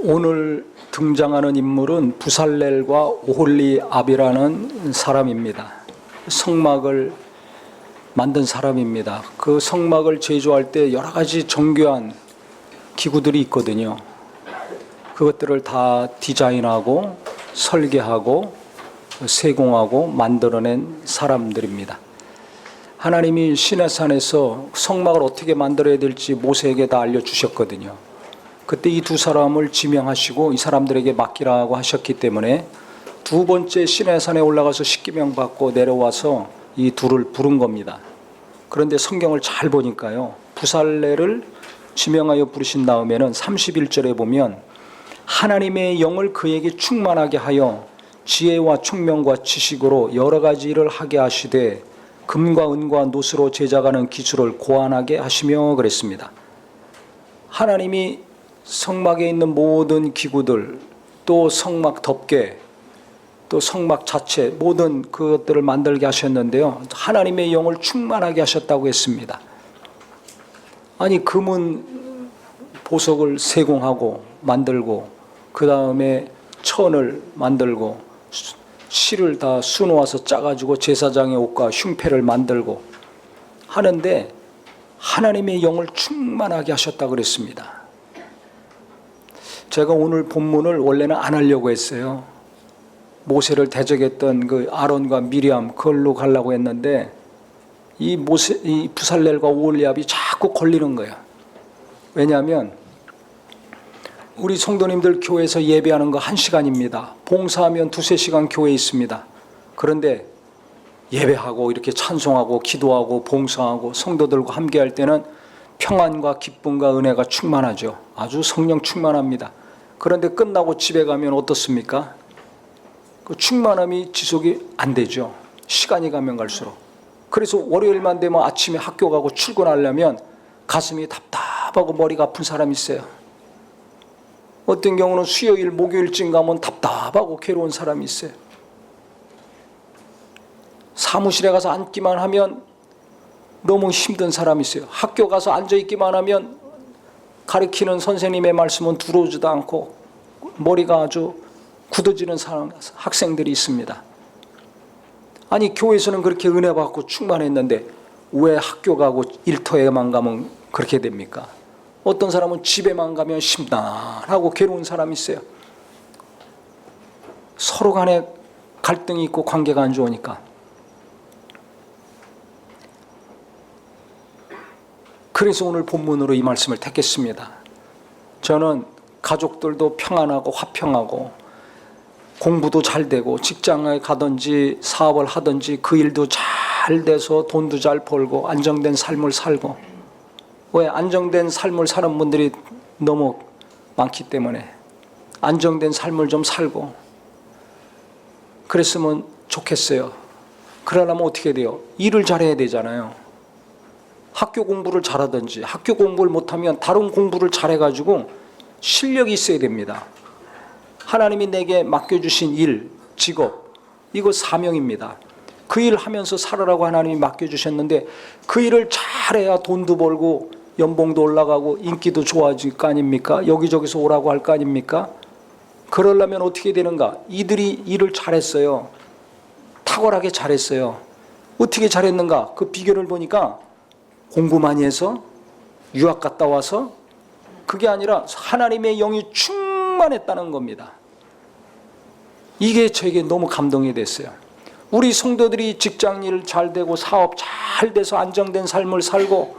오늘 등장하는 인물은 부살렐과 오홀리압이라는 사람입니다. 성막을 만든 사람입니다. 그 성막을 제조할 때 여러 가지 정교한 기구들이 있거든요. 그것들을 다 디자인하고 설계하고 세공하고 만들어낸 사람들입니다. 하나님이 시내산에서 성막을 어떻게 만들어야 될지 모세에게 다 알려주셨거든요. 그때 이 두 사람을 지명하시고 이 사람들에게 맡기라고 하셨기 때문에 두 번째 시내산에 올라가서 십계명 받고 내려와서 이 둘을 부른 겁니다. 그런데 성경을 잘 보니까요, 부살렐을 지명하여 부르신 다음에는 31절에 보면 하나님의 영을 그에게 충만하게 하여 지혜와 총명과 지식으로 여러 가지 일을 하게 하시되 금과 은과 노스로 제작하는 기술을 고안하게 하시며 그랬습니다. 하나님이 성막에 있는 모든 기구들, 또 성막 덮개, 또 성막 자체 모든 그것들을 만들게 하셨는데요, 하나님의 영을 충만하게 하셨다고 했습니다. 아니, 금은 보석을 세공하고 만들고, 그 다음에 천을 만들고, 실을 다 수놓아서 짜가지고 제사장의 옷과 흉패를 만들고 하는데 하나님의 영을 충만하게 하셨다고 그랬습니다. 제가 오늘 본문을 원래는 안 하려고 했어요. 모세를 대적했던 그 아론과 미리암 그걸로 가려고 했는데 이 부살렐과 오홀리압이 자꾸 걸리는 거예요. 왜냐하면 우리 성도님들 교회에서 예배하는 거 1시간입니다. 봉사하면 2-3시간 교회에 있습니다. 그런데 예배하고 이렇게 찬송하고 기도하고 봉사하고 성도들과 함께할 때는 평안과 기쁨과 은혜가 충만하죠. 아주 성령 충만합니다. 그런데 끝나고 집에 가면 어떻습니까? 그 충만함이 지속이 안 되죠. 시간이 가면 갈수록. 그래서 월요일만 되면 아침에 학교 가고 출근하려면 가슴이 답답하고 머리가 아픈 사람이 있어요. 어떤 경우는 수요일, 목요일쯤 가면 답답하고 괴로운 사람이 있어요. 사무실에 가서 앉기만 하면 너무 힘든 사람이 있어요. 학교 가서 앉아있기만 하면 가르치는 선생님의 말씀은 들어오지도 않고 머리가 아주 굳어지는 학생들이 있습니다. 아니, 교회에서는 그렇게 은혜 받고 충만했는데 왜 학교 가고 일터에만 가면 그렇게 됩니까? 어떤 사람은 집에만 가면 심란하고 괴로운 사람이 있어요. 서로 간에 갈등이 있고 관계가 안 좋으니까. 그래서 오늘 본문으로 이 말씀을 택했습니다. 저는 가족들도 평안하고 화평하고 공부도 잘 되고 직장에 가든지 사업을 하든지 그 일도 잘 돼서 돈도 잘 벌고 안정된 삶을 살고, 왜? 안정된 삶을 사는 분들이 너무 많기 때문에 안정된 삶을 좀 살고 그랬으면 좋겠어요. 그러려면 어떻게 돼요? 일을 잘해야 되잖아요. 학교 공부를 잘하든지 학교 공부를 못하면 다른 공부를 잘해가지고 실력이 있어야 됩니다. 하나님이 내게 맡겨주신 일, 직업, 이거 사명입니다. 그 일 하면서 살아라고 하나님이 맡겨주셨는데 그 일을 잘해야 돈도 벌고 연봉도 올라가고 인기도 좋아질 거 아닙니까? 여기저기서 오라고 할 거 아닙니까? 그러려면 어떻게 되는가? 이들이 일을 잘했어요. 탁월하게 잘했어요. 어떻게 잘했는가? 그 비결을 보니까 공부 많이 해서, 유학 갔다 와서, 그게 아니라 하나님의 영이 충만했다는 겁니다. 이게 저에게 너무 감동이 됐어요. 우리 성도들이 직장일 잘 되고 사업 잘 돼서 안정된 삶을 살고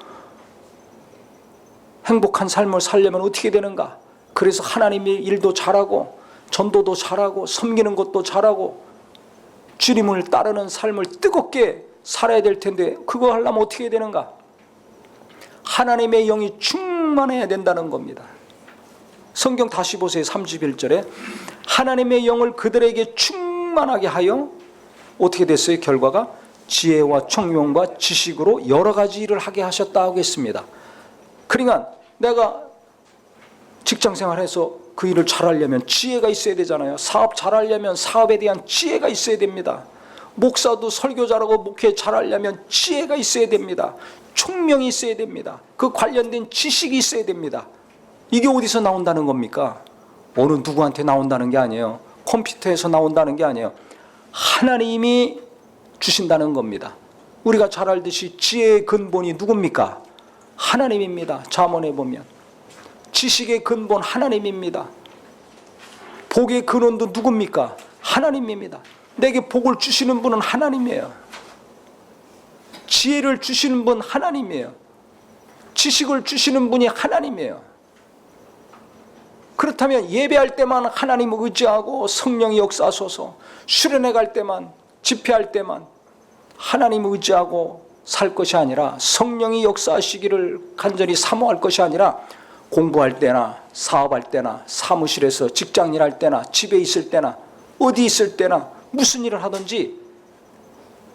행복한 삶을 살려면 어떻게 되는가? 그래서 하나님의 일도 잘하고 전도도 잘하고 섬기는 것도 잘하고 주님을 따르는 삶을 뜨겁게 살아야 될 텐데 그거 하려면 어떻게 되는가? 하나님의 영이 충만해야 된다는 겁니다. 성경 다시 보세요. 31절에 하나님의 영을 그들에게 충만하게 하여 어떻게 됐어요? 결과가 지혜와 총명과 지식으로 여러 가지 일을 하게 하셨다고 했습니다. 그러니까 내가 직장생활해서 그 일을 잘하려면 지혜가 있어야 되잖아요. 사업 잘하려면 사업에 대한 지혜가 있어야 됩니다. 목사도 설교 잘하고 목회 잘하려면 지혜가 있어야 됩니다. 총명이 있어야 됩니다. 그 관련된 지식이 있어야 됩니다. 이게 어디서 나온다는 겁니까? 어느 누구한테 나온다는 게 아니에요. 컴퓨터에서 나온다는 게 아니에요. 하나님이 주신다는 겁니다. 우리가 잘 알듯이 지혜의 근본이 누굽니까? 하나님입니다. 잠언에 보면 지식의 근본 하나님입니다. 복의 근원도 누굽니까? 하나님입니다. 내게 복을 주시는 분은 하나님이에요. 지혜를 주시는 분 하나님이에요. 지식을 주시는 분이 하나님이에요. 그렇다면 예배할 때만 하나님을 의지하고 성령이 역사하소서, 수련회 갈 때만, 집회할 때만 하나님을 의지하고 살 것이 아니라, 성령이 역사하시기를 간절히 사모할 것이 아니라, 공부할 때나 사업할 때나 사무실에서 직장일 할 때나 집에 있을 때나 어디 있을 때나 무슨 일을 하든지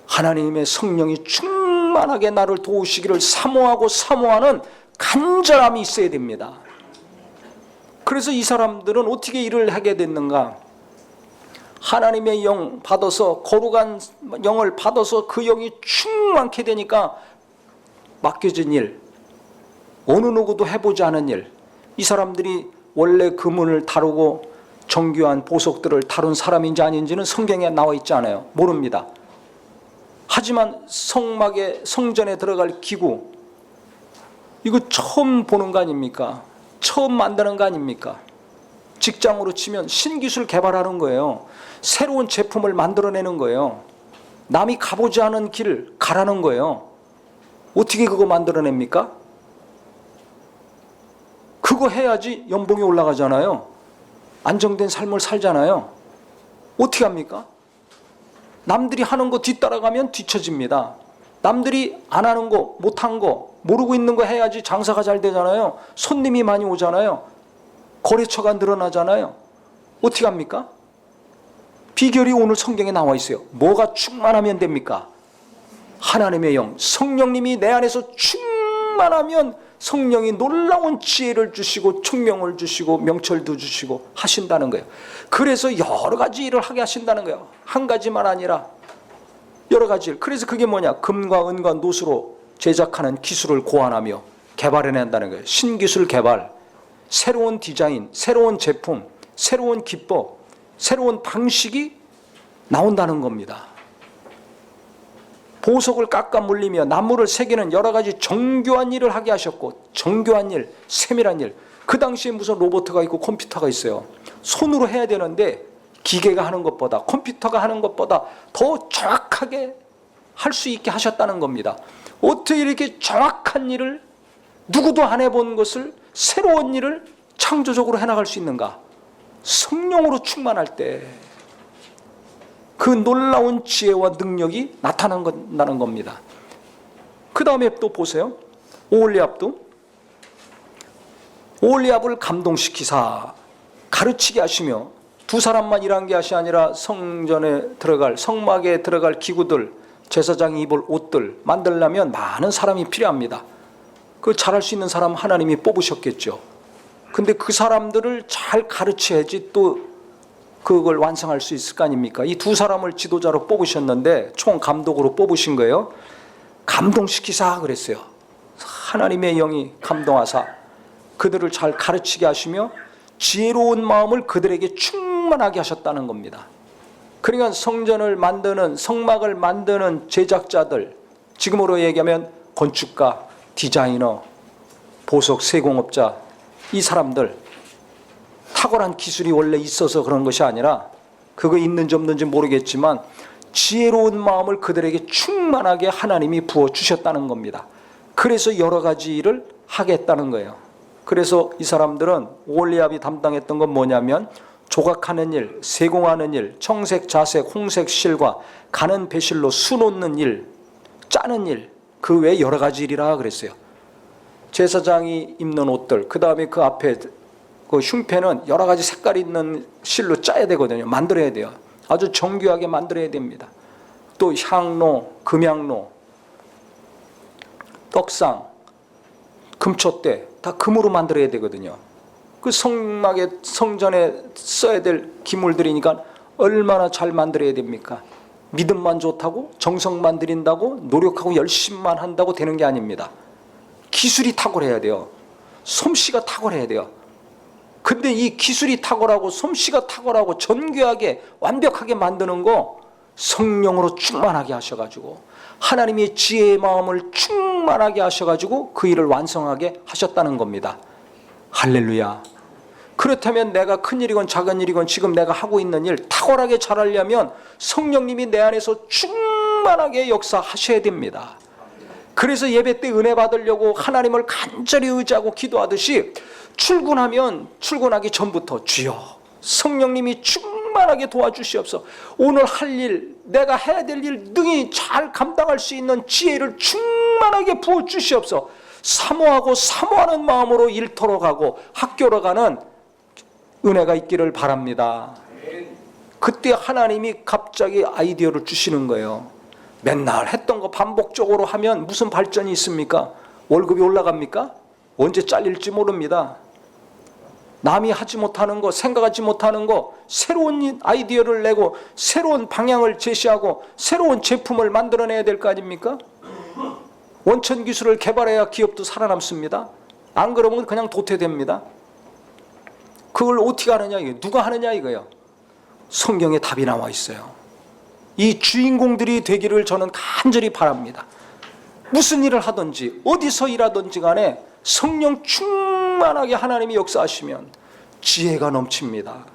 하나님의 성령이 충만하게 나를 도우시기를 사모하고 사모하는 간절함이 있어야 됩니다. 그래서 이 사람들은 어떻게 일을 하게 됐는가? 하나님의 영 받아서, 거룩한 영을 받아서 그 영이 충만케 되니까 맡겨진 일, 어느 누구도 해보지 않은 일, 이 사람들이 원래 금은을 다루고 정교한 보석들을 다룬 사람인지 아닌지는 성경에 나와 있지 않아요. 모릅니다. 하지만 성전에 들어갈 기구, 이거 처음 보는 거 아닙니까? 처음 만드는 거 아닙니까? 직장으로 치면 신기술 개발하는 거예요. 새로운 제품을 만들어내는 거예요. 남이 가보지 않은 길을 가라는 거예요. 어떻게 그거 만들어냅니까? 그거 해야지 연봉이 올라가잖아요. 안정된 삶을 살잖아요. 어떻게 합니까? 남들이 하는 거 뒤따라가면 뒤처집니다. 남들이 안 하는 거, 못한 거, 모르고 있는 거 해야지 장사가 잘 되잖아요. 손님이 많이 오잖아요. 거래처가 늘어나잖아요. 어떻게 합니까? 비결이 오늘 성경에 나와 있어요. 뭐가 충만하면 됩니까? 하나님의 영, 성령님이 내 안에서 충만하면 성령이 놀라운 지혜를 주시고 총명을 주시고 명철도 주시고 하신다는 거예요. 그래서 여러 가지 일을 하게 하신다는 거예요. 한 가지만 아니라 여러 가지 일. 그래서 그게 뭐냐? 금과 은과 노수로 제작하는 기술을 고안하며 개발해낸다는 거예요. 신기술 개발, 새로운 디자인, 새로운 제품, 새로운 기법, 새로운 방식이 나온다는 겁니다. 보석을 깎아 물리며 나무를 새기는 여러 가지 정교한 일을 하게 하셨고, 정교한 일, 세밀한 일. 그 당시에 무슨 로봇가 있고 컴퓨터가 있어요. 손으로 해야 되는데 기계가 하는 것보다, 컴퓨터가 하는 것보다 더 정확하게 할 수 있게 하셨다는 겁니다. 어떻게 이렇게 정확한 일을, 누구도 안 해본 것을, 새로운 일을 창조적으로 해나갈 수 있는가? 성령으로 충만할 때 그 놀라운 지혜와 능력이 나타난다는 겁니다. 그 다음에 또 보세요. 오홀리압을 감동시키사 가르치게 하시며, 두 사람만 일한 게 아니라 성전에 들어갈, 성막에 들어갈 기구들, 제사장이 입을 옷들 만들려면 많은 사람이 필요합니다. 그 잘할 수 있는 사람 하나님이 뽑으셨겠죠. 근데 그 사람들을 잘 가르쳐야지 또 그걸 완성할 수 있을 거 아닙니까? 이 두 사람을 지도자로 뽑으셨는데 총 감독으로 뽑으신 거예요. 감동시키사 그랬어요. 하나님의 영이 감동하사 그들을 잘 가르치게 하시며 지혜로운 마음을 그들에게 충만하게 하셨다는 겁니다. 그러니까 성전을 만드는, 성막을 만드는 제작자들, 지금으로 얘기하면 건축가, 디자이너, 보석 세공업자, 이 사람들 탁월한 기술이 원래 있어서 그런 것이 아니라, 그거 있는지 없는지 모르겠지만 지혜로운 마음을 그들에게 충만하게 하나님이 부어주셨다는 겁니다. 그래서 여러 가지 일을 하겠다는 거예요. 그래서 이 사람들은, 오홀리압이 담당했던 건 뭐냐면 조각하는 일, 세공하는 일, 청색, 자색, 홍색 실과 가는 배실로 수 놓는 일, 짜는 일, 그 외에 여러 가지 일이라 그랬어요. 제사장이 입는 옷들, 그 다음에 그 앞에 그 흉패는 여러 가지 색깔이 있는 실로 짜야 되거든요. 만들어야 돼요. 아주 정교하게 만들어야 됩니다. 또 향로, 금향로, 떡상, 금촛대 다 금으로 만들어야 되거든요. 그 성막에, 성전에 써야 될 기물들이니까 얼마나 잘 만들어야 됩니까? 믿음만 좋다고, 정성만 들인다고, 노력하고 열심만 한다고 되는 게 아닙니다. 기술이 탁월해야 돼요. 솜씨가 탁월해야 돼요. 근데 이 기술이 탁월하고 솜씨가 탁월하고 정교하게 완벽하게 만드는 거 성령으로 충만하게 하셔가지고 하나님의 지혜의 마음을 충만하게 하셔가지고 그 일을 완성하게 하셨다는 겁니다. 할렐루야. 그렇다면 내가 큰일이건 작은 일이건 지금 내가 하고 있는 일 탁월하게 잘하려면 성령님이 내 안에서 충만하게 역사하셔야 됩니다. 그래서 예배 때 은혜 받으려고 하나님을 간절히 의지하고 기도하듯이 출근하면 출근하기 전부터 주여 성령님이 충만하게 도와주시옵소서. 오늘 할 일, 내가 해야 될 일 능히 잘 감당할 수 있는 지혜를 충만하게 부어주시옵소서. 사모하고 사모하는 마음으로 일터로 가고 학교로 가는 은혜가 있기를 바랍니다. 그때 하나님이 갑자기 아이디어를 주시는 거예요. 맨날 했던 거 반복적으로 하면 무슨 발전이 있습니까? 월급이 올라갑니까? 언제 잘릴지 모릅니다. 남이 하지 못하는 거, 생각하지 못하는 거, 새로운 아이디어를 내고 새로운 방향을 제시하고 새로운 제품을 만들어내야 될 거 아닙니까? 원천 기술을 개발해야 기업도 살아남습니다. 안 그러면 그냥 도태됩니다. 그걸 어떻게 하느냐 이거예요. 누가 하느냐 이거예요. 성경에 답이 나와 있어요. 이 주인공들이 되기를 저는 간절히 바랍니다. 무슨 일을 하든지 어디서 일하든지 간에 성령 충만하게 하나님이 역사하시면 지혜가 넘칩니다.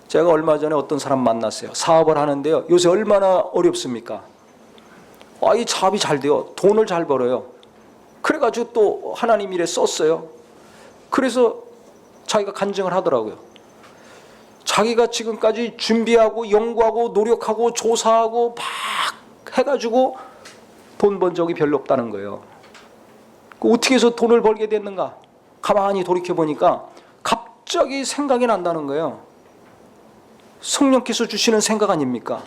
제가 얼마 전에 어떤 사람 만났어요. 사업을 하는데요. 요새 얼마나 어렵습니까? 이 사업이 잘 돼요. 돈을 잘 벌어요. 그래가지고 또 하나님 일에 썼어요. 그래서 자기가 간증을 하더라고요. 자기가 지금까지 준비하고 연구하고 노력하고 조사하고 막 해가지고 돈 번 적이 별로 없다는 거예요. 어떻게 해서 돈을 벌게 됐는가? 가만히 돌이켜보니까 갑자기 생각이 난다는 거예요. 성령께서 주시는 생각 아닙니까?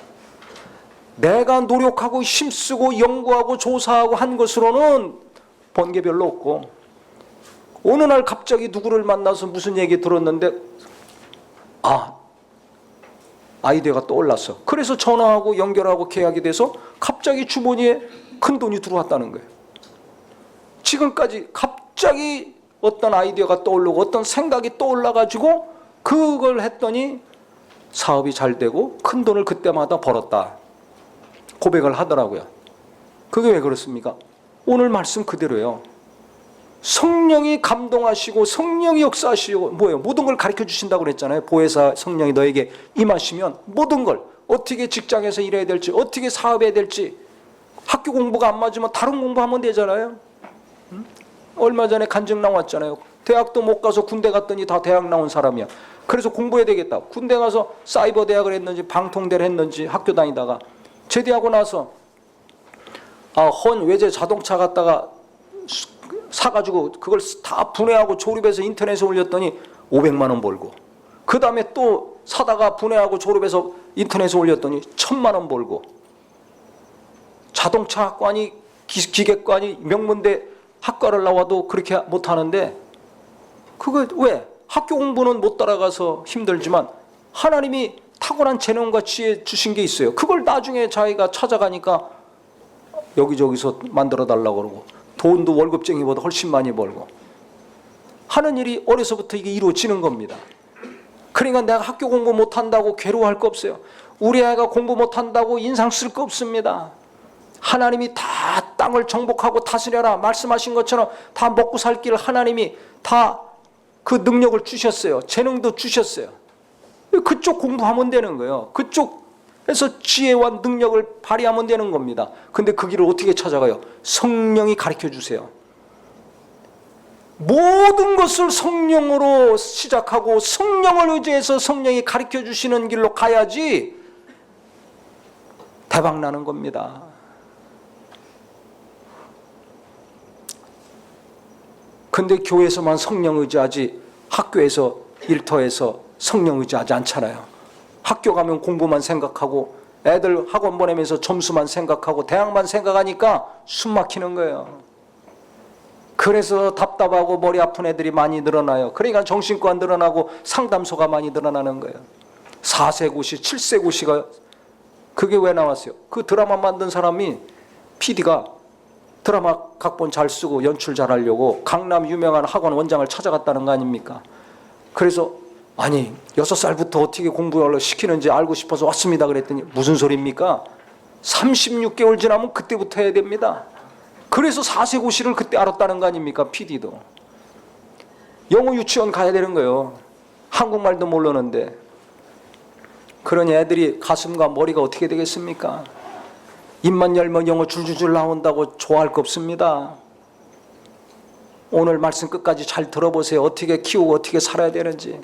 내가 노력하고 힘쓰고 연구하고 조사하고 한 것으로는 번 게 별로 없고 어느 날 갑자기 누구를 만나서 무슨 얘기 들었는데 아이디어가 떠올랐어. 그래서 전화하고 연결하고 계약이 돼서 갑자기 주머니에 큰 돈이 들어왔다는 거예요. 지금까지 갑자기 어떤 아이디어가 떠오르고 어떤 생각이 떠올라가지고 그걸 했더니 사업이 잘 되고 큰 돈을 그때마다 벌었다. 고백을 하더라고요. 그게 왜 그렇습니까? 오늘 말씀 그대로예요. 성령이 감동하시고 성령이 역사하시고 뭐예요? 모든 걸 가르쳐 주신다고 그랬잖아요. 보혜사 성령이 너에게 임하시면 모든 걸 어떻게 직장에서 일해야 될지 어떻게 사업해야 될지 학교 공부가 안 맞으면 다른 공부하면 되잖아요. 얼마 전에 간증 나왔잖아요. 대학도 못 가서 군대 갔더니 다 대학 나온 사람이야. 그래서 공부해야 되겠다. 군대 가서 사이버 대학을 했는지 방통대를 했는지 학교 다니다가 제대하고 나서 헌 외제 자동차 갖다가 사가지고 그걸 다 분해하고 조립해서 인터넷에 올렸더니 500만 원 벌고 그 다음에 또 사다가 분해하고 조립해서 인터넷에 올렸더니 1000만 원 벌고 자동차 학과니 기계과니 명문대 학과를 나와도 그렇게 못하는데 그거 왜? 학교 공부는 못 따라가서 힘들지만 하나님이 탁월한 재능과 지혜 주신 게 있어요. 그걸 나중에 자기가 찾아가니까 여기저기서 만들어 달라고 그러고 돈도 월급쟁이보다 훨씬 많이 벌고 하는 일이 어려서부터 이게 이루어지는 겁니다. 그러니까 내가 학교 공부 못한다고 괴로워할 거 없어요. 우리 아이가 공부 못한다고 인상 쓸 거 없습니다. 하나님이 다 땅을 정복하고 다스려라 말씀하신 것처럼 다 먹고 살 길을 하나님이 다 그 능력을 주셨어요. 재능도 주셨어요. 그쪽 공부하면 되는 거예요. 그쪽에서 지혜와 능력을 발휘하면 되는 겁니다. 근데 그 길을 어떻게 찾아가요? 성령이 가르쳐 주세요. 모든 것을 성령으로 시작하고 성령을 의지해서 성령이 가르쳐 주시는 길로 가야지 대박 나는 겁니다. 근데 교회에서만 성령 의지하지 학교에서 일터에서 성령 의지하지 않잖아요. 학교 가면 공부만 생각하고 애들 학원 보내면서 점수만 생각하고 대학만 생각하니까 숨 막히는 거예요. 그래서 답답하고 머리 아픈 애들이 많이 늘어나요. 그러니까 정신과 늘어나고 상담소가 많이 늘어나는 거예요. 4세 고시, 7세 고시가 그게 왜 나왔어요? 그 드라마 만든 사람이 PD가 드라마 각본 잘 쓰고 연출 잘하려고 강남 유명한 학원 원장을 찾아갔다는 거 아닙니까? 그래서 아니 6살부터 어떻게 공부를 시키는지 알고 싶어서 왔습니다 그랬더니 무슨 소리입니까? 36개월 지나면 그때부터 해야 됩니다. 그래서 4세 고시를 그때 알았다는 거 아닙니까? PD도 영어 유치원 가야 되는 거예요. 한국말도 모르는데. 그러니 애들이 가슴과 머리가 어떻게 되겠습니까? 입만 열면 영어 줄줄줄 나온다고 좋아할 거 없습니다. 오늘 말씀 끝까지 잘 들어보세요. 어떻게 키우고 어떻게 살아야 되는지.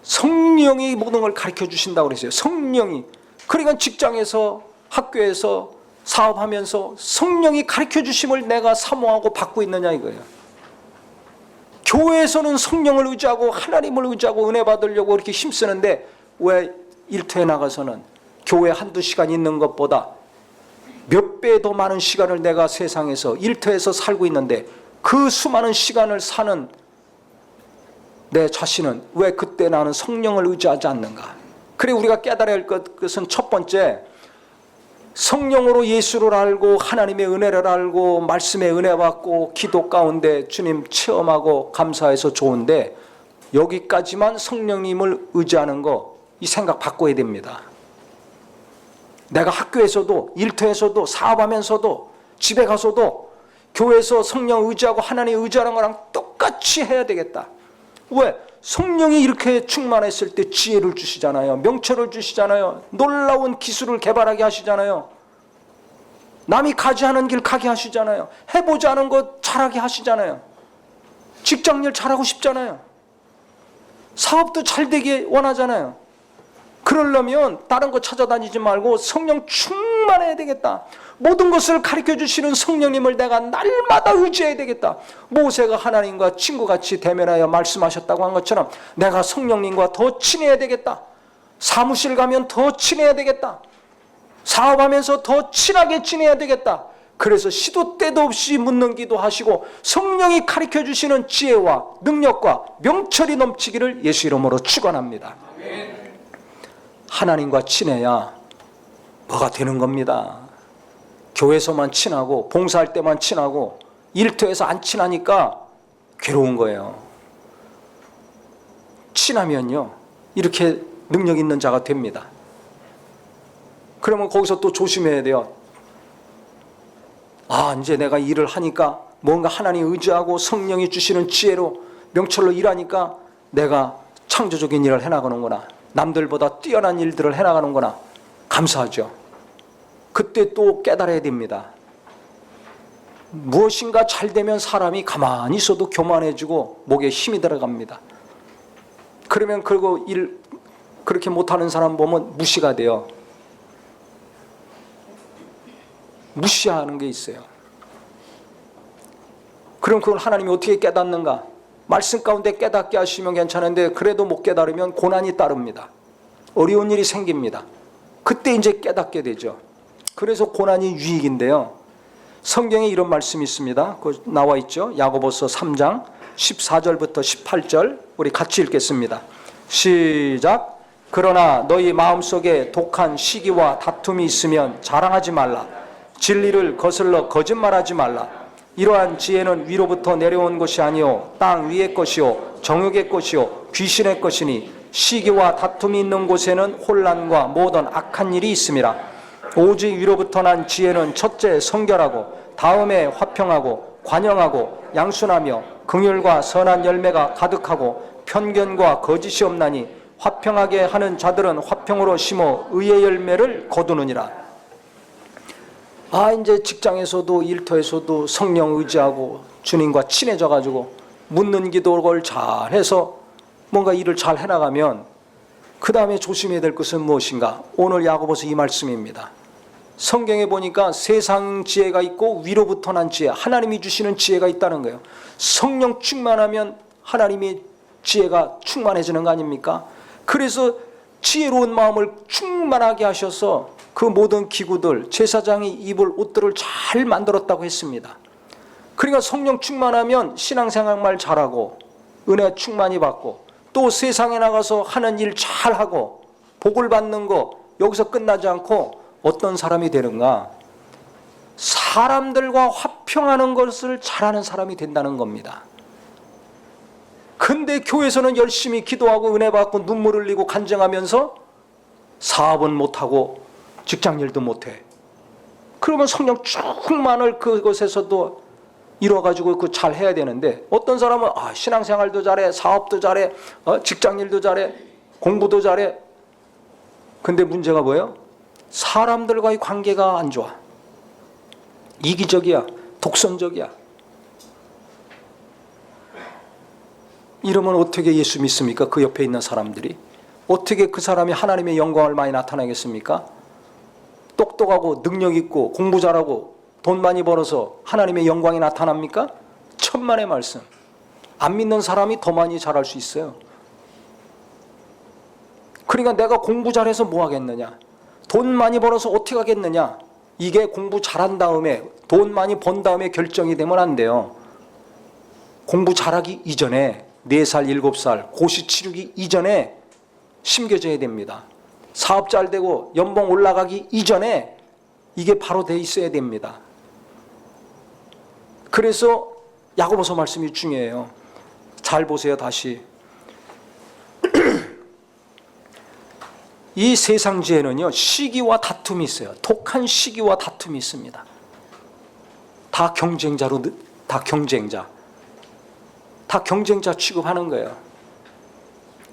성령이 모든 걸 가르쳐 주신다고 그랬어요. 성령이. 그러니까 직장에서 학교에서 사업하면서 성령이 가르쳐 주심을 내가 사모하고 받고 있느냐 이거예요. 교회에서는 성령을 의지하고 하나님을 의지하고 은혜 받으려고 이렇게 힘쓰는데 왜 일터에 나가서는 교회 한두 시간 있는 것보다 몇 배 더 많은 시간을 내가 세상에서 일터에서 살고 있는데 그 수많은 시간을 사는 내 자신은 왜 그때 나는 성령을 의지하지 않는가? 그래 우리가 깨달아야 할 것은 첫 번째, 성령으로 예수를 알고 하나님의 은혜를 알고 말씀의 은혜 받고 기도 가운데 주님 체험하고 감사해서 좋은데 여기까지만 성령님을 의지하는 거 이 생각 바꿔야 됩니다. 내가 학교에서도 일터에서도 사업하면서도 집에 가서도 교회에서 성령 의지하고 하나님 의지하는 거랑 똑같이 해야 되겠다. 왜? 성령이 이렇게 충만했을 때 지혜를 주시잖아요. 명철을 주시잖아요. 놀라운 기술을 개발하게 하시잖아요. 남이 가지 않은 길 가게 하시잖아요. 해보지 않은 것 잘하게 하시잖아요. 직장일 잘하고 싶잖아요. 사업도 잘 되게 원하잖아요. 그러려면 다른 거 찾아다니지 말고 성령 충만해야 되겠다. 모든 것을 가르쳐 주시는 성령님을 내가 날마다 의지해야 되겠다. 모세가 하나님과 친구같이 대면하여 말씀하셨다고 한 것처럼 내가 성령님과 더 친해야 되겠다. 사무실 가면 더 친해야 되겠다. 사업하면서 더 친하게 지내야 되겠다. 그래서 시도 때도 없이 묻는 기도하시고 성령이 가르쳐 주시는 지혜와 능력과 명철이 넘치기를 예수 이름으로 축원합니다. 하나님과 친해야 뭐가 되는 겁니다. 교회에서만 친하고 봉사할 때만 친하고 일터에서 안 친하니까 괴로운 거예요. 친하면요 이렇게 능력 있는 자가 됩니다. 그러면 거기서 또 조심해야 돼요. 아, 이제 내가 일을 하니까 뭔가 하나님 의지하고 성령이 주시는 지혜로 명철로 일하니까 내가 창조적인 일을 해나가는구나. 남들보다 뛰어난 일들을 해나가는구나. 감사하죠. 그때 또 깨달아야 됩니다. 무엇인가 잘 되면 사람이 가만히 있어도 교만해지고 목에 힘이 들어갑니다. 그러면 그리고 일 그렇게 못하는 사람 보면 무시가 돼요. 무시하는 게 있어요. 그럼 그걸 하나님이 어떻게 깨닫는가? 말씀 가운데 깨닫게 하시면 괜찮은데 그래도 못 깨달으면 고난이 따릅니다. 어려운 일이 생깁니다. 그때 이제 깨닫게 되죠. 그래서 고난이 유익인데요. 성경에 이런 말씀이 있습니다. 나와 있죠. 야고보서 3장 14절부터 18절 우리 같이 읽겠습니다. 시작. 그러나 너희 마음속에 독한 시기와 다툼이 있으면 자랑하지 말라. 진리를 거슬러 거짓말하지 말라. 이러한 지혜는 위로부터 내려온 것이 아니요 땅 위의 것이요 정욕의 것이요 귀신의 것이니 시기와 다툼이 있는 곳에는 혼란과 모든 악한 일이 있음이라. 오직 위로부터 난 지혜는 첫째 성결하고 다음에 화평하고 관영하고 양순하며 긍휼과 선한 열매가 가득하고 편견과 거짓이 없나니 화평하게 하는 자들은 화평으로 심어 의의 열매를 거두느니라. 아, 이제 직장에서도 일터에서도 성령 의지하고 주님과 친해져 가지고 묻는 기도를 잘해서 뭔가 일을 잘 해나가면 그 다음에 조심해야 될 것은 무엇인가? 오늘 야고보서 이 말씀입니다. 성경에 보니까 세상 지혜가 있고 위로부터 난 지혜, 하나님이 주시는 지혜가 있다는 거예요. 성령 충만하면 하나님이 지혜가 충만해지는 거 아닙니까? 그래서 지혜로운 마음을 충만하게 하셔서 그 모든 기구들, 제사장이 입을 옷들을 잘 만들었다고 했습니다. 그러니까 성령 충만하면 신앙생활 잘하고 은혜 충만히 받고 또 세상에 나가서 하는 일 잘하고 복을 받는 거 여기서 끝나지 않고 어떤 사람이 되는가? 사람들과 화평하는 것을 잘하는 사람이 된다는 겁니다. 근데 교회에서는 열심히 기도하고 은혜 받고 눈물 흘리고 간증하면서 사업은 못하고 직장일도 못해. 그러면 성령 충만을 그것에서도 이뤄가지고 그 잘 해야 되는데, 어떤 사람은 신앙생활도 잘해, 사업도 잘해, 직장일도 잘해, 공부도 잘해. 근데 문제가 뭐예요? 사람들과의 관계가 안 좋아. 이기적이야, 독선적이야. 이러면 어떻게 예수 믿습니까? 그 옆에 있는 사람들이 어떻게 그 사람이 하나님의 영광을 많이 나타내겠습니까? 똑똑하고 능력 있고 공부 잘하고 돈 많이 벌어서 하나님의 영광이 나타납니까? 천만의 말씀. 안 믿는 사람이 더 많이 잘할 수 있어요. 그러니까 내가 공부 잘해서 뭐 하겠느냐, 돈 많이 벌어서 어떻게 하겠느냐, 이게 공부 잘한 다음에 돈 많이 번 다음에 결정이 되면 안 돼요. 공부 잘하기 이전에 4살, 7살 고시 치르기 이전에 심겨져야 됩니다. 사업 잘 되고 연봉 올라가기 이전에 이게 바로 돼 있어야 됩니다. 그래서 야고보서 말씀이 중요해요. 잘 보세요. 다시 이 세상지에는요 시기와 다툼이 있어요. 독한 시기와 다툼이 있습니다. 다 경쟁자로, 다 경쟁자 취급하는 거예요.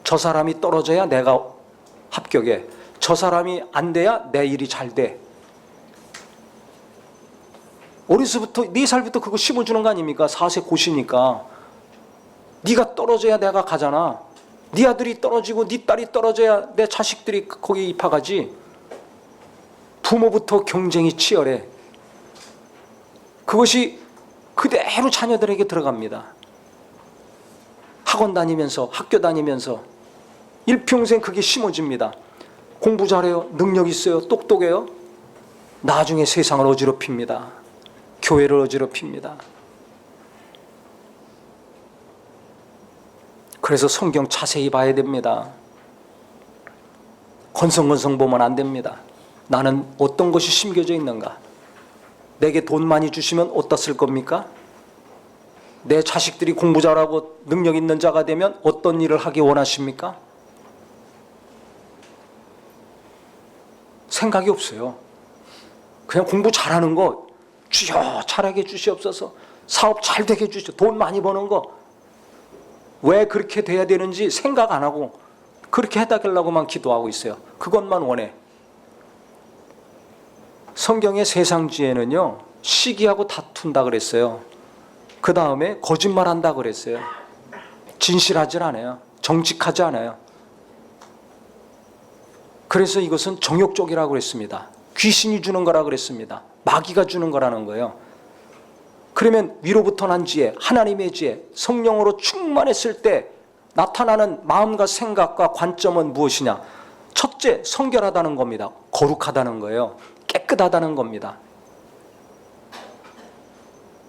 저 사람이 떨어져야 내가 합격해, 저 사람이 안 돼야 내 일이 잘 돼. 어려서부터 4살부터 그거 심어주는 거 아닙니까? 4세 고시니까. 네가 떨어져야 내가 가잖아. 네 아들이 떨어지고 네 딸이 떨어져야 내 자식들이 거기 입학하지. 부모부터 경쟁이 치열해. 그것이 그대로 자녀들에게 들어갑니다. 학원 다니면서, 학교 다니면서 일평생 그게 심어집니다. 공부 잘해요, 능력 있어요, 똑똑해요. 나중에 세상을 어지럽힙니다. 교회를 어지럽힙니다. 그래서 성경 자세히 봐야 됩니다. 건성건성 보면 안 됩니다. 나는 어떤 것이 심겨져 있는가? 내게 돈 많이 주시면 어디다 쓸 겁니까? 내 자식들이 공부 잘하고 능력 있는 자가 되면 어떤 일을 하기 원하십니까? 생각이 없어요. 그냥 공부 잘하는 거 주여 잘하게 주시옵소서, 사업 잘 되게 해주시오, 돈 많이 버는 거 왜 그렇게 돼야 되는지 생각 안 하고 그렇게 해달라고만 기도하고 있어요. 그것만 원해. 성경의 세상지에는요 시기하고 다툰다 그랬어요. 그 다음에 거짓말한다 그랬어요. 진실하지 않아요. 정직하지 않아요. 그래서 이것은 정욕적이라고 그랬습니다. 귀신이 주는 거라 그랬습니다. 마귀가 주는 거라는 거예요. 그러면 위로부터 난 지혜, 하나님의 지혜, 성령으로 충만했을 때 나타나는 마음과 생각과 관점은 무엇이냐? 첫째, 성결하다는 겁니다. 거룩하다는 거예요. 깨끗하다는 겁니다.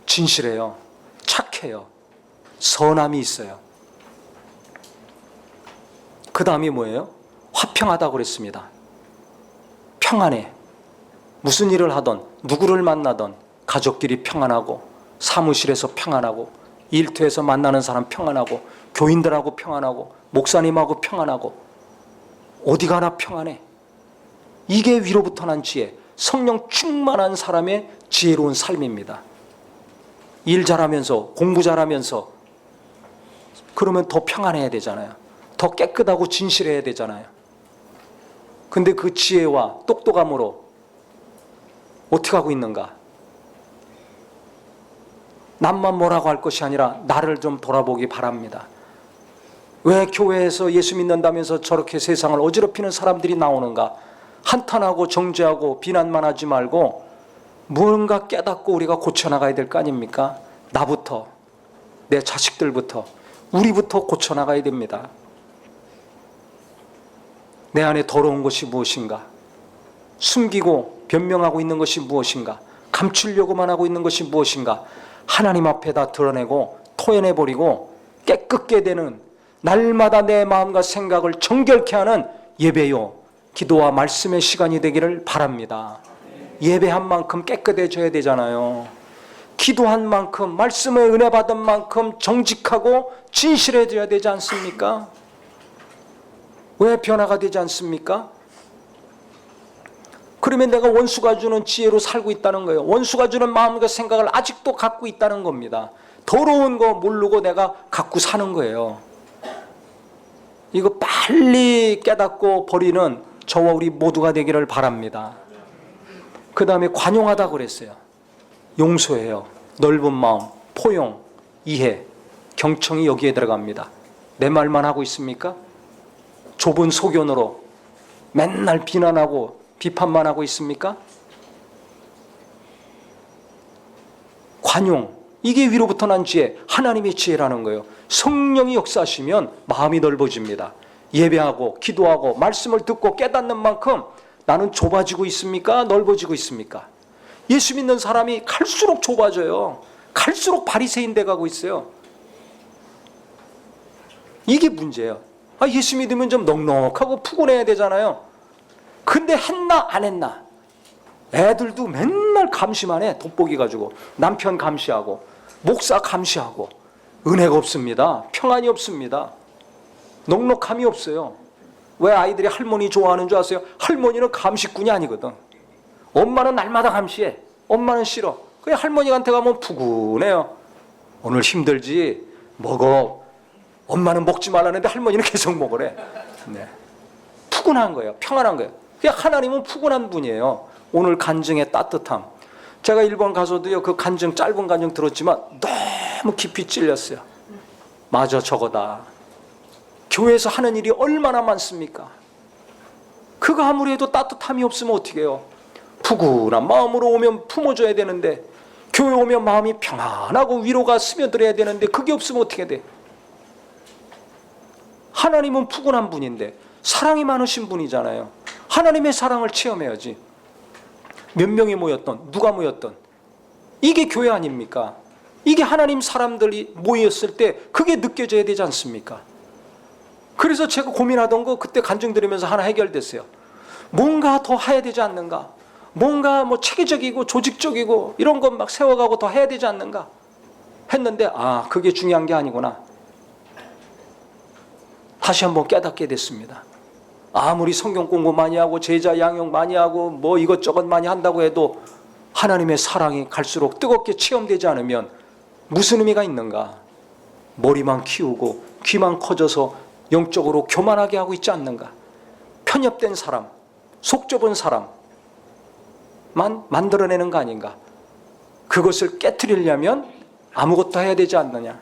진실해요. 착해요. 선함이 있어요. 그 다음이 뭐예요? 화평하다고 그랬습니다. 평안해. 무슨 일을 하던, 누구를 만나던 가족끼리 평안하고, 사무실에서 평안하고, 일터에서 만나는 사람 평안하고, 교인들하고 평안하고, 목사님하고 평안하고, 어디 가나 평안해. 이게 위로부터 난 지혜, 성령 충만한 사람의 지혜로운 삶입니다. 일 잘하면서, 공부 잘하면서, 그러면 더 평안해야 되잖아요. 더 깨끗하고 진실해야 되잖아요. 근데 그 지혜와 똑똑함으로 어떻게 하고 있는가? 남만 뭐라고 할 것이 아니라 나를 좀 돌아보기 바랍니다. 왜 교회에서 예수 믿는다면서 저렇게 세상을 어지럽히는 사람들이 나오는가? 한탄하고 정죄하고 비난만 하지 말고 무언가 깨닫고 우리가 고쳐나가야 될 거 아닙니까? 나부터, 내 자식들부터, 우리부터 고쳐나가야 됩니다. 내 안에 더러운 것이 무엇인가? 숨기고 변명하고 있는 것이 무엇인가? 감추려고만 하고 있는 것이 무엇인가? 하나님 앞에 다 드러내고 토해내버리고 깨끗게 되는, 날마다 내 마음과 생각을 정결케 하는 예배요, 기도와 말씀의 시간이 되기를 바랍니다. 예배한 만큼 깨끗해져야 되잖아요. 기도한 만큼, 말씀을 은혜 받은 만큼 정직하고 진실해져야 되지 않습니까? 왜 변화가 되지 않습니까? 그러면 내가 원수가 주는 지혜로 살고 있다는 거예요. 원수가 주는 마음과 생각을 아직도 갖고 있다는 겁니다. 더러운 거 모르고 내가 갖고 사는 거예요. 이거 빨리 깨닫고 버리는 저와 우리 모두가 되기를 바랍니다. 그 다음에 관용하다 그랬어요. 용서해요. 넓은 마음, 포용, 이해, 경청이 여기에 들어갑니다. 내 말만 하고 있습니까? 좁은 소견으로 맨날 비난하고 비판만 하고 있습니까? 관용, 이게 위로부터 난 지혜, 하나님의 지혜라는 거예요. 성령이 역사하시면 마음이 넓어집니다. 예배하고 기도하고 말씀을 듣고 깨닫는 만큼 나는 좁아지고 있습니까? 넓어지고 있습니까? 예수 믿는 사람이 갈수록 좁아져요. 갈수록 바리새인 돼 가고 있어요. 이게 문제예요. 예수 믿으면 좀 넉넉하고 푸근해야 되잖아요. 근데 했나 안 했나? 애들도 맨날 감시만 해. 돋보기 가지고 남편 감시하고 목사 감시하고 은혜가 없습니다. 평안이 없습니다. 넉넉함이 없어요. 왜 아이들이 할머니 좋아하는 줄 아세요? 할머니는 감시꾼이 아니거든. 엄마는 날마다 감시해. 엄마는 싫어. 그냥 할머니한테 가면 푸근해요. 오늘 힘들지? 먹어. 엄마는 먹지 말라는데 할머니는 계속 먹으래. 네. 푸근한 거예요. 평안한 거예요. 그냥 하나님은 푸근한 분이에요. 오늘 간증의 따뜻함. 제가 일본 가서도요, 그 간증, 짧은 간증 들었지만 너무 깊이 찔렸어요. 맞아, 저거다. 교회에서 하는 일이 얼마나 많습니까? 그거 아무리 해도 따뜻함이 없으면 어떻게 해요? 푸근한 마음으로 오면 품어줘야 되는데, 교회 오면 마음이 평안하고 위로가 스며들어야 되는데 그게 없으면 어떻게 돼? 하나님은 푸근한 분인데 사랑이 많으신 분이잖아요. 하나님의 사랑을 체험해야지. 몇 명이 모였던, 누가 모였던, 이게 교회 아닙니까? 이게 하나님 사람들이 모였을 때 그게 느껴져야 되지 않습니까? 그래서 제가 고민하던 거 그때 간증 들으면서 하나 해결됐어요. 뭔가 더 해야 되지 않는가? 뭔가 뭐 체계적이고 조직적이고 이런 것 막 세워가고 더 해야 되지 않는가? 했는데 그게 중요한 게 아니구나. 다시 한번 깨닫게 됐습니다. 아무리 성경 공부 많이 하고 제자 양육 많이 하고 뭐 이것저것 많이 한다고 해도 하나님의 사랑이 갈수록 뜨겁게 체험되지 않으면 무슨 의미가 있는가? 머리만 키우고 귀만 커져서 영적으로 교만하게 하고 있지 않는가? 편협된 사람, 속 좁은 사람만 만들어내는 거 아닌가? 그것을 깨트리려면 아무것도 해야 되지 않느냐?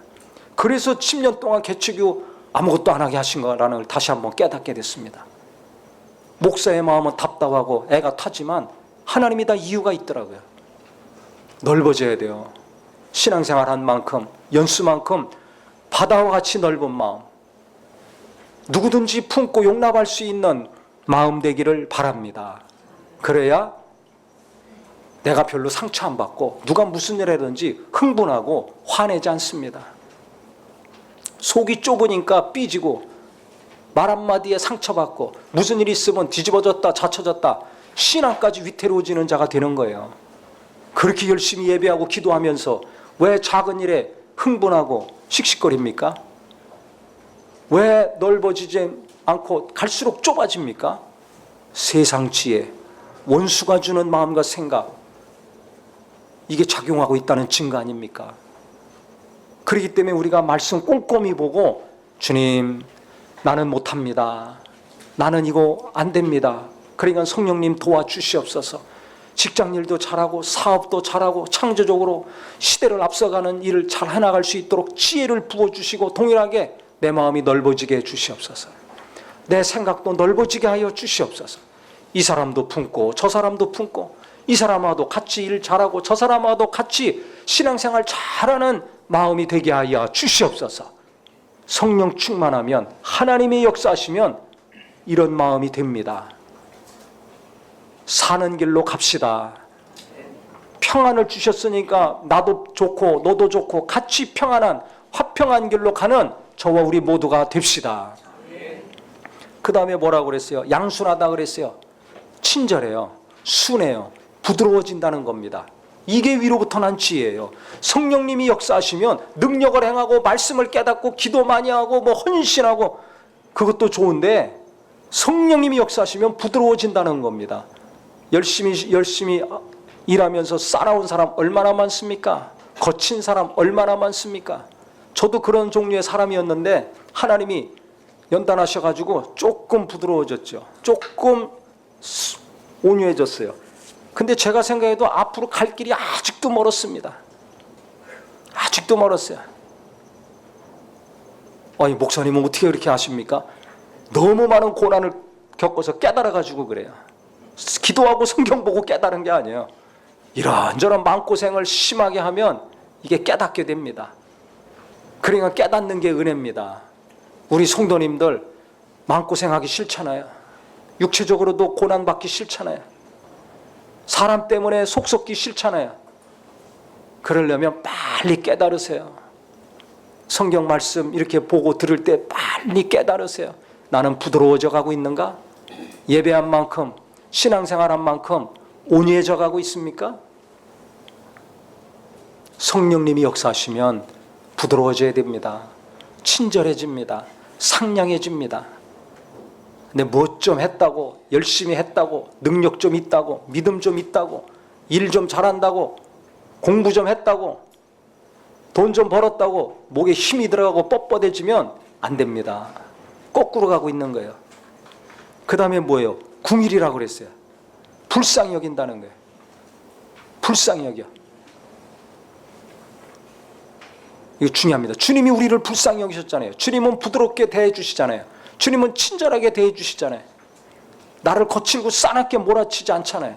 그래서 10년 동안 개척교 아무것도 안 하게 하신 거라는 걸 다시 한번 깨닫게 됐습니다. 목사의 마음은 답답하고 애가 타지만 하나님이 다 이유가 있더라고요. 넓어져야 돼요. 신앙생활 한 만큼, 연수만큼 바다와 같이 넓은 마음, 누구든지 품고 용납할 수 있는 마음 되기를 바랍니다. 그래야 내가 별로 상처 안 받고 누가 무슨 일 하든지 흥분하고 화내지 않습니다. 속이 좁으니까 삐지고 말 한마디에 상처받고 무슨 일이 있으면 뒤집어졌다 자쳐졌다 신앙까지 위태로워지는 자가 되는 거예요. 그렇게 열심히 예배하고 기도하면서 왜 작은 일에 흥분하고 씩씩거립니까? 왜 넓어지지 않고 갈수록 좁아집니까? 세상 지혜, 원수가 주는 마음과 생각, 이게 작용하고 있다는 증거 아닙니까? 그렇기 때문에 우리가 말씀 꼼꼼히 보고 주님 나는 못합니다. 나는 이거 안 됩니다. 그러니까 성령님 도와주시옵소서. 직장일도 잘하고 사업도 잘하고 창조적으로 시대를 앞서가는 일을 잘 해나갈 수 있도록 지혜를 부어주시고 동일하게 내 마음이 넓어지게 해주시옵소서. 내 생각도 넓어지게 하여 주시옵소서. 이 사람도 품고 저 사람도 품고 이 사람하고도 같이 일 잘하고 저 사람하고도 같이 신앙생활 잘하는 마음이 되게 하여 주시옵소서. 성령 충만하면 하나님의 역사하시면 이런 마음이 됩니다. 사는 길로 갑시다. 평안을 주셨으니까 나도 좋고 너도 좋고 같이 평안한 화평한 길로 가는 저와 우리 모두가 됩시다. 그 다음에 뭐라고 그랬어요? 양순하다 그랬어요. 친절해요. 순해요. 부드러워진다는 겁니다. 이게 위로부터 난 지혜예요. 성령님이 역사하시면 능력을 행하고 말씀을 깨닫고 기도 많이 하고 뭐 헌신하고 그것도 좋은데 성령님이 역사하시면 부드러워진다는 겁니다. 열심히 일하면서 싸나운 사람 얼마나 많습니까? 거친 사람 얼마나 많습니까? 저도 그런 종류의 사람이었는데 하나님이 연단하셔가지고 조금 부드러워졌죠. 조금 온유해졌어요. 근데 제가 생각해도 앞으로 갈 길이 아직도 멀었습니다. 아직도 멀었어요. 아니 목사님은 어떻게 그렇게 아십니까? 너무 많은 고난을 겪어서 깨달아가지고 그래요. 기도하고 성경 보고 깨달은 게 아니에요. 이런저런 마음고생을 심하게 하면 이게 깨닫게 됩니다. 그러니까 깨닫는 게 은혜입니다. 우리 성도님들 마음고생하기 싫잖아요. 육체적으로도 고난받기 싫잖아요. 사람 때문에 속 썩기 싫잖아요. 그러려면 빨리 깨달으세요. 성경 말씀 이렇게 보고 들을 때 빨리 깨달으세요. 나는 부드러워져 가고 있는가? 예배한 만큼 신앙생활한 만큼 온유해져 가고 있습니까? 성령님이 역사하시면 부드러워져야 됩니다. 친절해집니다. 상냥해집니다. 근데 뭐 좀 했다고, 열심히 했다고, 능력 좀 있다고, 믿음 좀 있다고, 일 좀 잘한다고, 공부 좀 했다고, 돈 좀 벌었다고 목에 힘이 들어가고 뻣뻣해지면 안 됩니다. 거꾸로 가고 있는 거예요. 그 다음에 뭐예요? 궁일이라고 그랬어요. 불쌍히 여긴다는 거예요. 불쌍히 여겨. 이거 중요합니다. 주님이 우리를 불쌍히 여기셨잖아요. 주님은 부드럽게 대해 주시잖아요. 주님은 친절하게 대해 주시잖아요. 나를 거칠고 싸납게 몰아치지 않잖아요.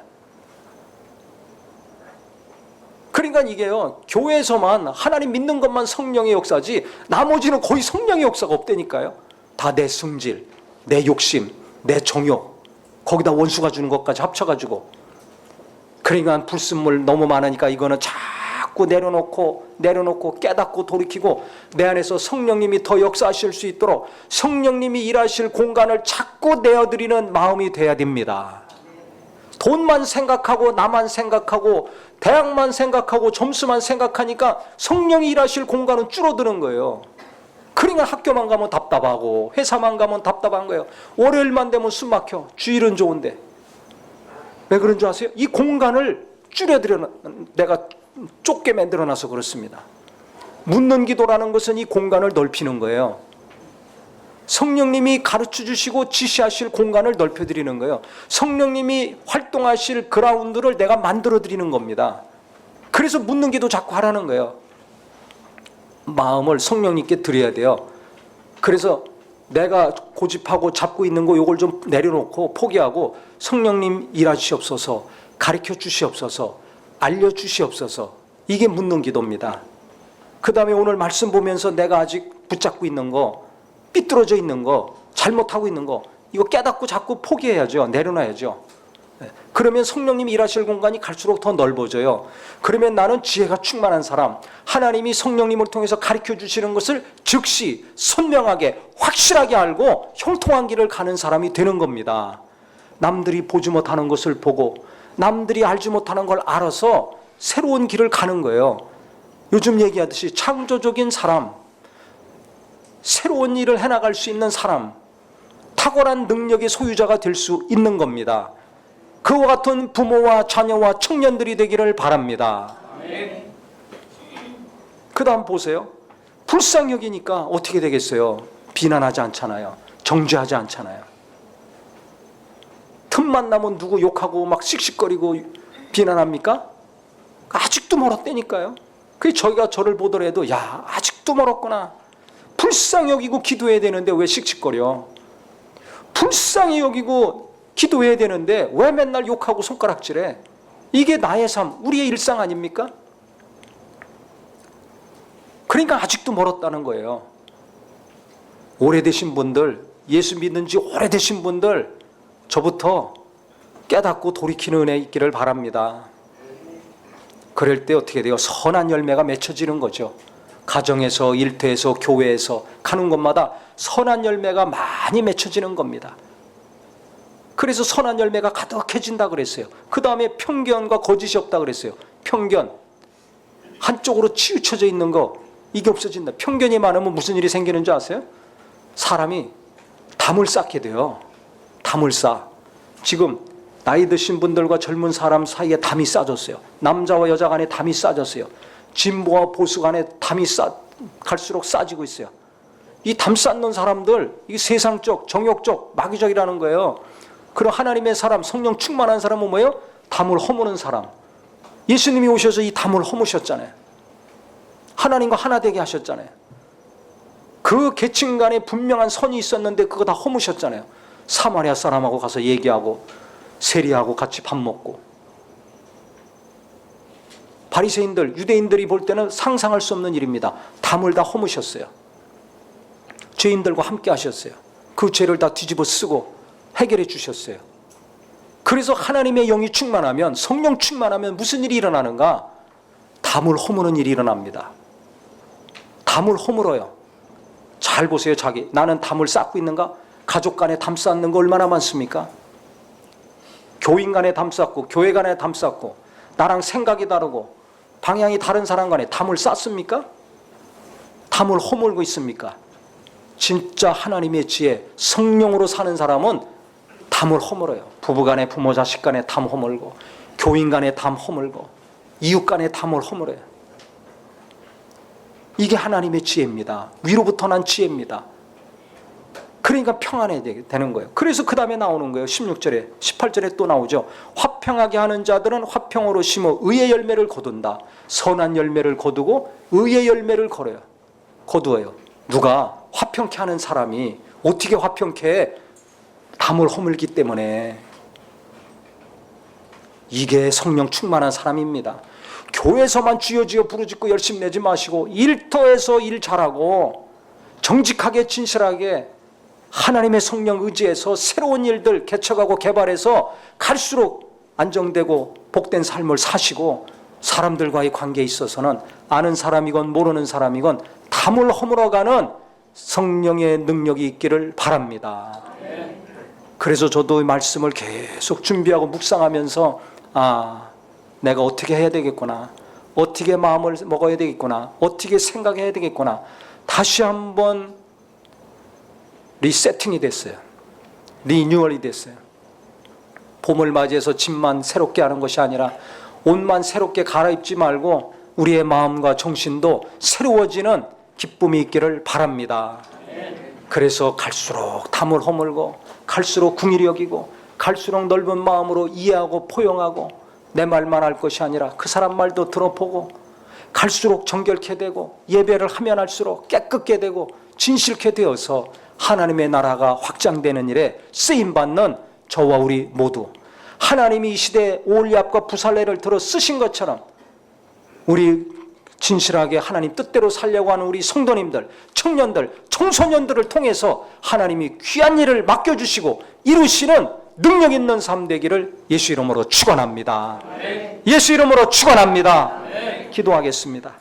그러니까 이게요, 교회에서만 하나님 믿는 것만 성령의 역사지 나머지는 거의 성령의 역사가 없다니까요. 다 내 승질, 내 욕심, 내 정욕, 거기다 원수가 주는 것까지 합쳐가지고. 그러니까 불순물 너무 많으니까 이거는 자꾸 내려놓고 깨닫고 돌이키고 내 안에서 성령님이 더 역사하실 수 있도록 성령님이 일하실 공간을 자꾸 내어드리는 마음이 돼야 됩니다. 돈만 생각하고 나만 생각하고 대학만 생각하고 점수만 생각하니까 성령이 일하실 공간은 줄어드는 거예요. 그러니까 학교만 가면 답답하고 회사만 가면 답답한 거예요. 월요일만 되면 숨 막혀. 주일은 좋은데. 왜 그런 줄 아세요? 이 공간을 줄여드려 내가 좁게 만들어놔서 그렇습니다. 묻는 기도라는 것은 이 공간을 넓히는 거예요. 성령님이 가르쳐 주시고 지시하실 공간을 넓혀드리는 거예요. 성령님이 활동하실 그라운드를 내가 만들어드리는 겁니다. 그래서 묻는 기도 자꾸 하라는 거예요. 마음을 성령님께 드려야 돼요. 그래서 내가 고집하고 잡고 있는 거 이걸 좀 내려놓고 포기하고 성령님 일하시옵소서, 가르쳐 주시옵소서, 알려주시옵소서. 이게 묻는 기도입니다. 그 다음에 오늘 말씀 보면서 내가 아직 붙잡고 있는 거, 삐뚤어져 있는 거, 잘못하고 있는 거 이거 깨닫고 자꾸 포기해야죠. 내려놔야죠. 그러면 성령님이 일하실 공간이 갈수록 더 넓어져요. 그러면 나는 지혜가 충만한 사람, 하나님이 성령님을 통해서 가르쳐 주시는 것을 즉시 선명하게 확실하게 알고 형통한 길을 가는 사람이 되는 겁니다. 남들이 보지 못하는 것을 보고 남들이 알지 못하는 걸 알아서 새로운 길을 가는 거예요. 요즘 얘기하듯이 창조적인 사람, 새로운 일을 해나갈 수 있는 사람, 탁월한 능력의 소유자가 될 수 있는 겁니다. 그와 같은 부모와 자녀와 청년들이 되기를 바랍니다. 그 다음 보세요. 불쌍히 여기니까 어떻게 되겠어요? 비난하지 않잖아요. 정죄하지 않잖아요. 틈만 나면 누구 욕하고 막 씩씩거리고 비난합니까? 아직도 멀었다니까요. 그게 저희가 저를 보더라도 야 아직도 멀었구나. 불쌍히 여기고 기도해야 되는데 왜 씩씩거려? 불쌍히 여기고 기도해야 되는데 왜 맨날 욕하고 손가락질해? 이게 나의 삶, 우리의 일상 아닙니까? 그러니까 아직도 멀었다는 거예요. 오래되신 분들, 예수 믿는 지 오래되신 분들 저부터 깨닫고 돌이키는 은혜 있기를 바랍니다. 그럴 때 어떻게 돼요? 선한 열매가 맺혀지는 거죠. 가정에서, 일터에서, 교회에서 가는 곳마다 선한 열매가 많이 맺혀지는 겁니다. 그래서 선한 열매가 가득해진다 그랬어요. 그 다음에 편견과 거짓이 없다 그랬어요. 편견, 한쪽으로 치우쳐져 있는 거, 이게 없어진다. 편견이 많으면 무슨 일이 생기는 줄 아세요? 사람이 담을 쌓게 돼요. 담을 쌓아. 지금 나이 드신 분들과 젊은 사람 사이에 담이 쌓졌어요. 남자와 여자 간에 담이 쌓졌어요. 진보와 보수 간에 담이 갈수록 쌓지고 있어요. 이 담 쌓는 사람들, 이 세상적, 정욕적, 마귀적이라는 거예요. 그런 하나님의 사람, 성령 충만한 사람은 뭐예요? 담을 허무는 사람. 예수님이 오셔서 이 담을 허무셨잖아요. 하나님과 하나 되게 하셨잖아요. 그 계층 간에 분명한 선이 있었는데 그거 다 허무셨잖아요. 사마리아 사람하고 가서 얘기하고 세리하고 같이 밥 먹고. 바리새인들, 유대인들이 볼 때는 상상할 수 없는 일입니다. 담을 다 허무셨어요. 죄인들과 함께 하셨어요. 그 죄를 다 뒤집어 쓰고 해결해 주셨어요. 그래서 하나님의 영이 충만하면, 성령 충만하면 무슨 일이 일어나는가? 담을 허무는 일이 일어납니다. 담을 허물어요. 잘 보세요. 나는 담을 쌓고 있는가? 가족 간에 담 쌓는 거 얼마나 많습니까? 교인 간에 담 쌓고, 교회 간에 담 쌓고, 나랑 생각이 다르고 방향이 다른 사람 간에 담을 쌓습니까? 담을 허물고 있습니까? 진짜 하나님의 지혜, 성령으로 사는 사람은 담을 허물어요. 부부 간에, 부모 자식 간에 담 허물고, 교인 간에 담 허물고, 이웃 간에 담을 허물어요. 이게 하나님의 지혜입니다. 위로부터 난 지혜입니다. 그러니까 평안해야 되는 거예요. 그래서 그 다음에 나오는 거예요. 16절에, 18절에 또 나오죠. 화평하게 하는 자들은 화평으로 심어 의의 열매를 거둔다. 선한 열매를 거두고 의의 열매를 거두어요. 누가? 화평케 하는 사람이. 어떻게 화평케 해? 담을 허물기 때문에. 이게 성령 충만한 사람입니다. 교회에서만 주여 부르짖고 열심히 내지 마시고 일터에서 일 잘하고 정직하게 진실하게 하나님의 성령 의지해서 새로운 일들 개척하고 개발해서 갈수록 안정되고 복된 삶을 사시고 사람들과의 관계에 있어서는 아는 사람이건 모르는 사람이건 담을 허물어가는 성령의 능력이 있기를 바랍니다. 그래서 저도 이 말씀을 계속 준비하고 묵상하면서 내가 어떻게 해야 되겠구나, 어떻게 마음을 먹어야 되겠구나, 어떻게 생각해야 되겠구나, 다시 한번 리세팅이 됐어요. 리뉴얼이 됐어요. 봄을 맞이해서 집만 새롭게 하는 것이 아니라 옷만 새롭게 갈아입지 말고 우리의 마음과 정신도 새로워지는 기쁨이 있기를 바랍니다. 그래서 갈수록 담을 허물고 갈수록 궁일이 여기고 갈수록 넓은 마음으로 이해하고 포용하고 내 말만 할 것이 아니라 그 사람 말도 들어보고 갈수록 정결케 되고 예배를 하면 할수록 깨끗게 되고 진실케 되어서 하나님의 나라가 확장되는 일에 쓰임받는 저와 우리 모두, 하나님이 이 시대에 오홀리압과 부살레를 들어 쓰신 것처럼 우리 진실하게 하나님 뜻대로 살려고 하는 우리 성도님들, 청년들, 청소년들을 통해서 하나님이 귀한 일을 맡겨주시고 이루시는 능력 있는 삶 되기를 예수 이름으로 축원합니다. 예수 이름으로 축원합니다. 기도하겠습니다.